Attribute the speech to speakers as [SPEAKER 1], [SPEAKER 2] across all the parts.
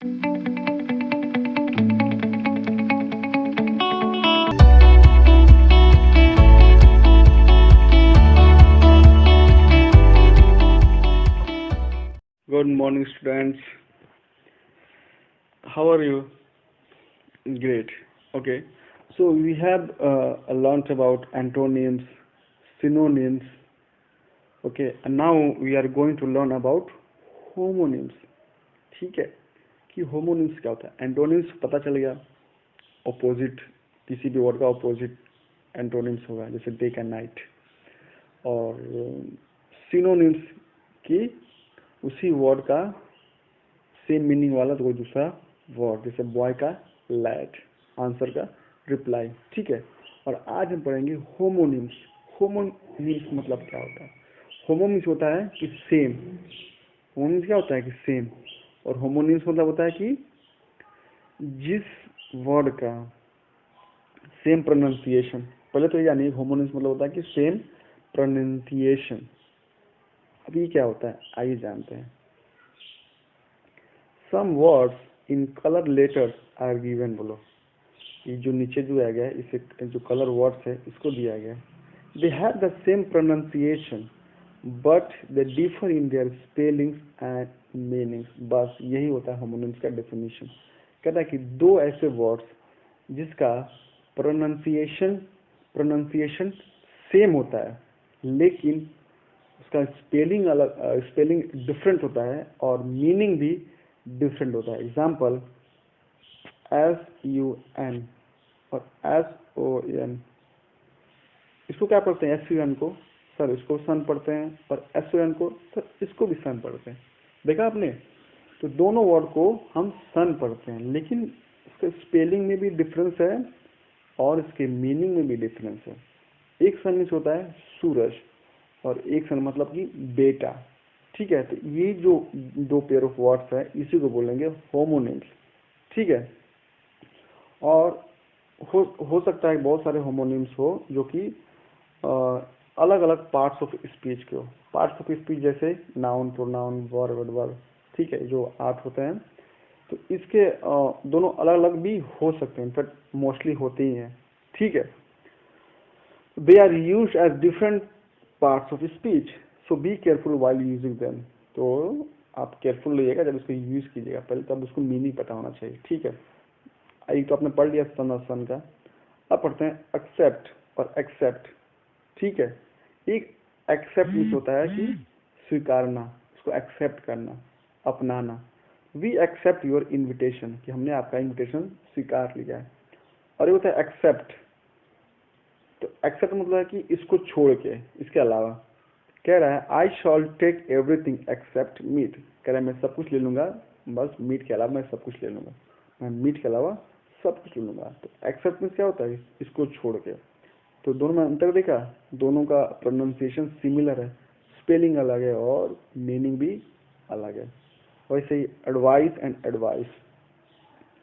[SPEAKER 1] Good morning, students. How are you? Great. Okay. So we have learned about antonyms, synonyms. Okay. And now we are going to learn about homonyms. ठीक है कि homonyms क्या होता है. Antonyms पता चल गया. ऑपोजिट, किसी भी वर्ड का ऑपोजिट एंटोनिम्स होगा, जैसे डे एंड नाइट. और सिनोनिम्स की उसी वर्ड का सेम मीनिंग वाला कोई दूसरा वर्ड, जैसे बॉय का लैड, आंसर का रिप्लाई. ठीक है. और आज हम पढ़ेंगे होमोनिम्स. होमोनिम्स मतलब क्या होता है. होमोनिम्स होता है कि सेम. होमोनिम्स क्या होता है कि सेम. और होमोनिम्स मतलब होता है कि जिस वर्ड का सेम प्रोनाउंसिएशन. पहले तो यानी होमोनिम्स मतलब होता है कि सेम प्रोनाउंसिएशन. अब ये क्या होता है, आइए जानते हैं. Some words in colour letters are given. बोलो, ये जो नीचे जो आ गया है, इसे जो कलर वर्ड्स है इसको दिया गया है. They have the same pronunciation but they differ in their spellings and meanings. बस यही होता है होमोनिम्स का डेफिनेशन. कहता है कि दो ऐसे वर्ड्स जिसका प्रोनाउंसिएशन सेम होता है लेकिन उसका स्पेलिंग अलग, स्पेलिंग डिफरेंट होता है और मीनिंग भी डिफरेंट होता है. एग्जाम्पल, SUN और SON. इसको क्या पढ़ते हैं, SUN को सर इसको सन पढ़ते हैं, और SON को सर इसको भी सन पढ़ते हैं. देखा आपने. तो दोनों वर्ड को हम सन पढ़ते हैं, लेकिन इसके स्पेलिंग में भी डिफरेंस है और इसके मीनिंग में भी डिफरेंस है. एक सन मीन्स होता है सूरज, और एक सन मतलब कि बेटा. ठीक है. तो ये जो दो पेयर ऑफ वर्ड्स है इसी को बोलेंगे होमोनिम्स. ठीक है. और हो सकता है बहुत सारे होमोनिम्स हो जो कि अलग अलग पार्ट्स ऑफ स्पीच के हो. पार्ट्स ऑफ स्पीच जैसे नाउन, प्रोनाउन, वर्ब, एडवर्ब. ठीक है, जो 8 होते हैं. तो इसके दोनों अलग अलग भी हो सकते हैं, इनफैक्ट मोस्टली होते ही हैं. ठीक है. They are used as different parts of speech, so be careful while using them. तो आप केयरफुल रहिएगा जब इसको यूज कीजिएगा. पहले तब उसको मीनिंग पता होना चाहिए. ठीक है. एक तो आपने पढ़ लिया सन का. अब पढ़ते हैं एक्सेप्ट और एक्सेप्ट. ठीक है. एक एक्सेप्ट मीन्स होता है कि स्वीकारना, इसको एक्सेप्ट करना, अपनाना. वी एक्सेप्ट योर इन्विटेशन, कि हमने आपका इन्विटेशन स्वीकार लिया है. और ये होता है एक्सेप्ट. तो एक्सेप्ट मतलब है कि इसको छोड़ के, इसके अलावा. कह रहा है I shall take everything except meat. कह रहा है मैं सब कुछ ले लूंगा, बस मीट के अलावा मैं सब कुछ ले लूंगा. मैं मीट के अलावा सब कुछ ले लूंगा. तो एक्सेप्ट मीन्स क्या होता है, इसको छोड़ के. तो दोनों में अंतर देखा. दोनों का प्रोनाउंसिएशन सिमिलर है, स्पेलिंग अलग है और मीनिंग भी अलग है. वैसे ही एडवाइस एंड एडवाइस,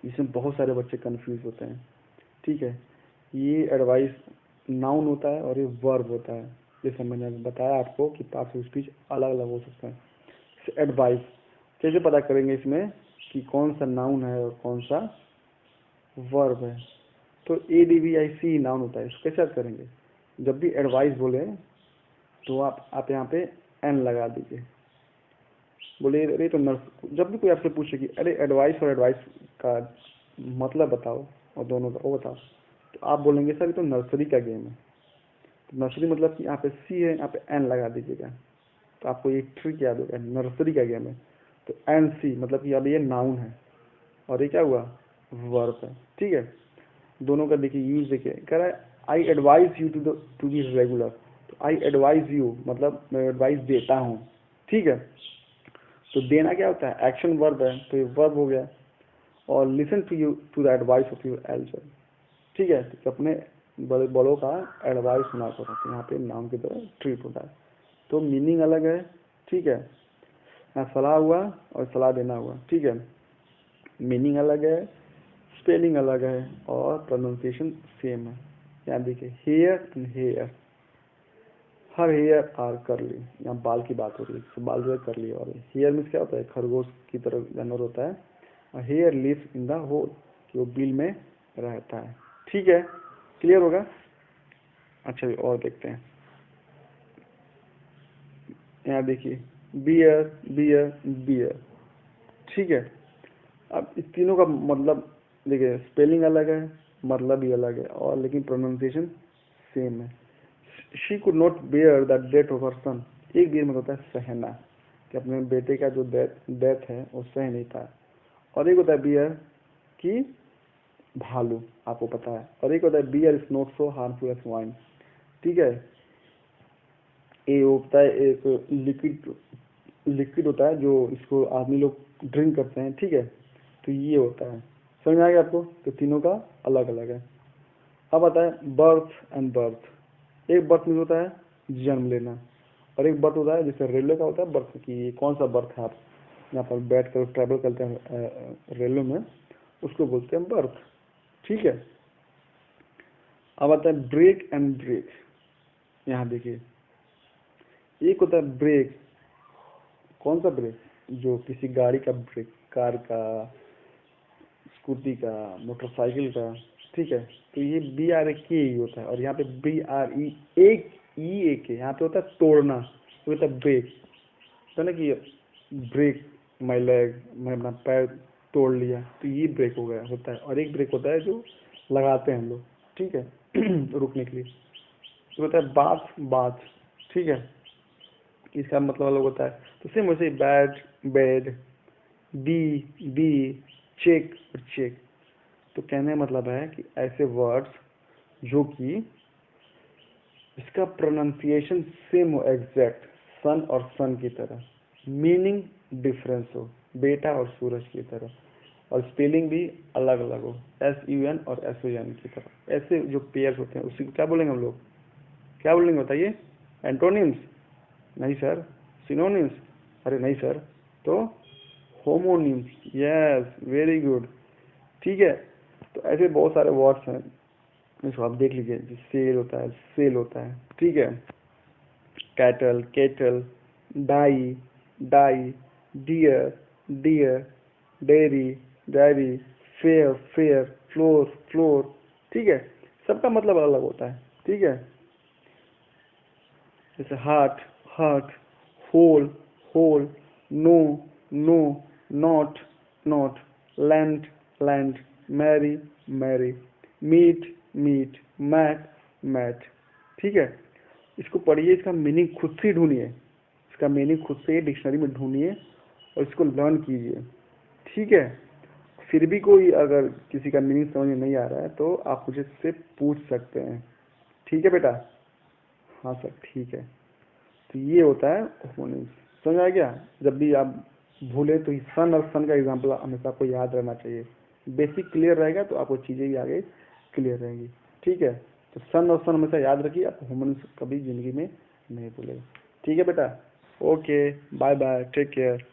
[SPEAKER 1] इसमें बहुत सारे बच्चे कंफ्यूज होते हैं. ठीक है. ये एडवाइस नाउन होता है और ये वर्ब होता है. जैसे मैंने बताया आपको कि पार्ट्स ऑफ स्पीच अलग अलग हो सकते हैं. एडवाइस कैसे पता करेंगे इसमें कि कौन सा नाउन है और कौन सा वर्ब है. तो ADVIC नाउन होता है. इसको कैसे याद करेंगे. जब भी एडवाइस बोले तो आप यहाँ पे एन लगा दीजिए. बोले अरे तो नर्स, जब भी कोई आपसे पूछे कि अरे एडवाइस और एडवाइस का मतलब बताओ और दोनों का वो बताओ, तो आप बोलेंगे सर ये तो नर्सरी का गेम है. तो नर्सरी मतलब कि यहाँ पे सी है, यहाँ पे एन लगा दीजिएगा. तो आपको एक ट्रिक याद होगा, नर्सरी का गेम है. तो NC मतलब कि अब ये नाउन है और ये क्या हुआ, वर्ब है. ठीक है. दोनों का देखिए यूज देखिए. कह रहा है I advise you to be regular. तो आई एडवाइज यू मतलब मैं एडवाइस देता हूँ. ठीक है. तो देना क्या होता है, एक्शन वर्ब है, तो ये वर्ब हो गया. और listen to the advice of your elder. ठीक है. तो अपने बड़ों का एडवाइस सुना करो. तो यहाँ पे नाउन की तरह ट्रीट होता है. तो मीनिंग अलग है. ठीक है. यहाँ सलाह हुआ और सलाह देना हुआ. ठीक है. मीनिंग अलग है, स्पेलिंग अलग है और प्रोनाउंसिएशन सेम है. यहाँ देखिए hare and hair. Her hair are curly. यहाँ बाल की बात हो रही है, तो बाल जो है करली. और हेयर मीन्स क्या होता है, खरगोश की तरह जानवर होता है hare lives in the hole, कि वो बिल में रहता है। ठीक है, क्लियर होगा। अच्छा और देखते हैं, यहाँ देखिए बियर बियर बियर। ठीक है, अब इस तीनों का मतलब देखिए, स्पेलिंग अलग है, मतलब भी अलग है, और लेकिन प्रोनाउंसिएशन सेम है। She could not bear the death of her son, एक बियर में होता है सहना, कि अपने बेटे का जो डेथ है वो सह नहीं पाया, और एक होता है बियर की भालू, आपको पता है, और एक होता है beer is not so harmful as wine. ठीक है, ये होता है एक लिक्विड होता है जो इसको आदमी लोग ड्रिंक करते हैं। ठीक है, तो ये होता है, समझ में आ गया आपको। तो तीनों का अलग अलग है। अब आता है बर्थ एंड बर्थ। एक बर्थ में होता है जन्म लेना, और एक बर्थ होता है जैसे रेलवे का होता है बर्थ, की कौन सा बर्थ है, आप यहाँ पर बैठ कर ट्रैवल करते हैं रेलवे में, उसको बोलते हैं बर्थ। ठीक है, अब आता है ब्रेक एंड ब्रेक। यहाँ देखिए, एक होता है ब्रेक, कौन सा ब्रेक, जो किसी गाड़ी का ब्रेक, कार का, स्कूटी का, मोटरसाइकिल का। ठीक है, तो ये बी आर ए के ही होता है, और यहाँ पे बी आर ई एक ई ए के, यहाँ पे होता है तोड़ना, तो होता है ब्रेक। तो ना कि ब्रेक माई लेग, मैं अपना पैर तोड़ लिया, तो ये ब्रेक हो गया होता है। और एक ब्रेक होता है जो लगाते हैं हम लोग, ठीक है रुकने के लिए, तो होता है बाथ बाथ। ठीक है, इसका मतलब अलग होता है। तो सेम वैसे बैड बेड, बी चेक और चेक। तो कहने का मतलब है कि ऐसे वर्ड्स जो कि इसका प्रोनाउंसिएशन सेम हो, एग्जैक्ट सन और सन की तरह, मीनिंग डिफरेंस हो, बेटा और सूरज की तरह, और स्पेलिंग भी अलग अलग हो, SUN और SON की तरह। ऐसे जो पेयर्स होते हैं उसी को क्या बोलेंगे हम लोग, क्या बोलेंगे बताइए। एंटोनिम्स नहीं सर, सिनोनिम्स अरे नहीं सर, तो होमोनिम्स। Yes, very good. ठीक है, तो ऐसे बहुत सारे वर्ड्स हैं, इसको आप देख लीजिए। सेल होता है, सेल होता है। ठीक है, cattle kettle, die dye, deer dear, dairy diary, fair fare, floor flour. ठीक है, सबका मतलब अलग अलग होता है। ठीक है, जैसे heart hart, hole whole, no know, knot not, land land, marry merry, meet meat, mat matte. ठीक है, इसको पढ़िए, इसका मीनिंग खुद से ढूंढिए, इसका मीनिंग खुद से डिक्शनरी में ढूंढिए और इसको लर्न कीजिए। ठीक है, फिर भी कोई अगर किसी का मीनिंग समझ में नहीं आ रहा है तो आप मुझे से पूछ सकते हैं। ठीक है बेटा। हाँ सर ठीक है। तो ये होता है होमोनिम्स, समझ आ गया। जब भी आप भूले तो सन और सन का एग्जाम्पल हमेशा आपको याद रहना चाहिए। बेसिक क्लियर रहेगा तो आपको चीज़ें भी आगे क्लियर रहेंगी। ठीक है, तो सन और सन हमेशा याद रखिए, आप होमोनिम्स कभी जिंदगी में नहीं भूलेगा। ठीक है बेटा, okay, bye bye, take care.